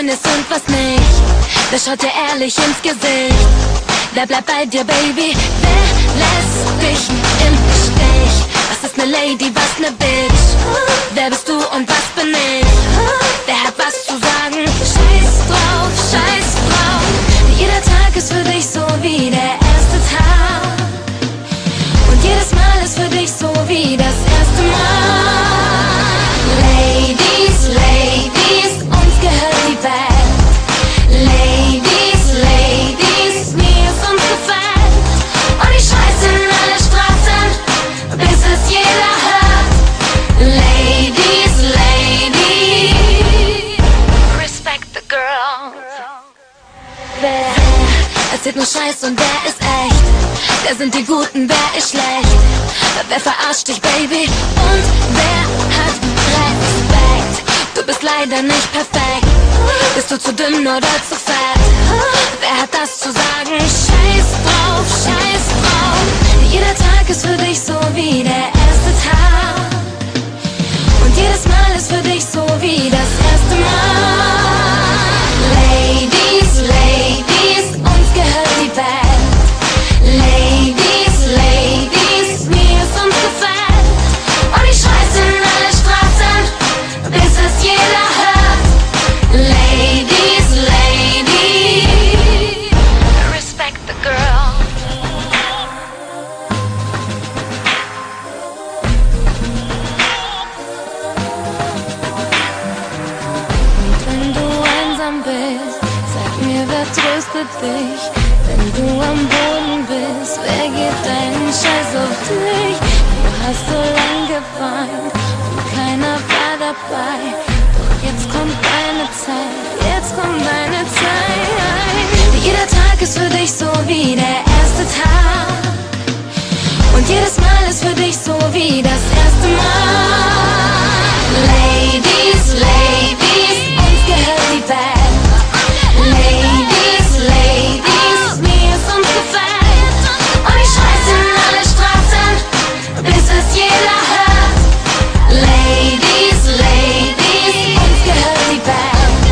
Freunde ist und was nicht. Wer schaut dir ehrlich ins Gesicht? Wer bleibt bei dir, Baby? Wer lässt dich im Stich? Was ist ne Lady, was ne Bitch? Wer bist du und was bin ich? Wer hat was zu sagen? Scheiß drauf, scheiß drauf. Jeder Tag ist für dich so wie der erste Tag. Und jedes Mal ist für dich so wie das erste Mal. Ladies, Ladies, uns gehört die Welt. Ladies, Ladies, mir ist uns gefällt. Und ich scheiß in alle Straßen, bis es jeder hört. Ladies, Ladies, respect the girl. Wer erzählt nur Scheiß und wer ist echt? Wer sind die Guten, wer ist schlecht? Wer verarscht dich, Baby? Und wer hat Respekt? Du bist leider nicht perfekt. Bist du zu dünn oder zu fett? Wer hat das zu sagen? Scheiß drauf, scheiß drauf. Jeder Tag ist für dich so wie der erste Tag. Und jedes Mal ist für dich so wie das erste Mal. Ladies, Ladies, uns gehört die Welt. Ladies, Ladies, mir ist uns gefällt. Und ich scheiß in alle Straßen, bis es jeder hört. Ladies, Ladies, respect the girl. Und wenn du einsam bist, sag mir, wer tröstet dich? Wenn du am Boden bist, wer gibt deinen Scheiß auf dich? Du hast so lang geweint und keiner war dabei. Doch jetzt kommt deine Zeit, jetzt kommt deine Zeit. Jeder Tag ist für dich so wie der erste Tag. Und jedes Mal ist für dich so wie das erste Mal. Ladies, Ladies, uns gehört die Welt. Ladies, Ladies, mir ist uns gefällt. Und ich scheiß in alle Straßen, bis es jeder hört. Ladies, Ladies, uns gehört die Welt.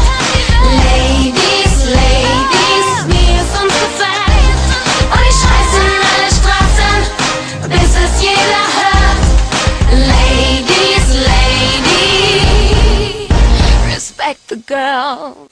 Ladies, Ladies, mir ist uns gefällt. Und ich scheiß in alle Straßen, bis es jeder hört. Ladies, Ladies, respect the girl.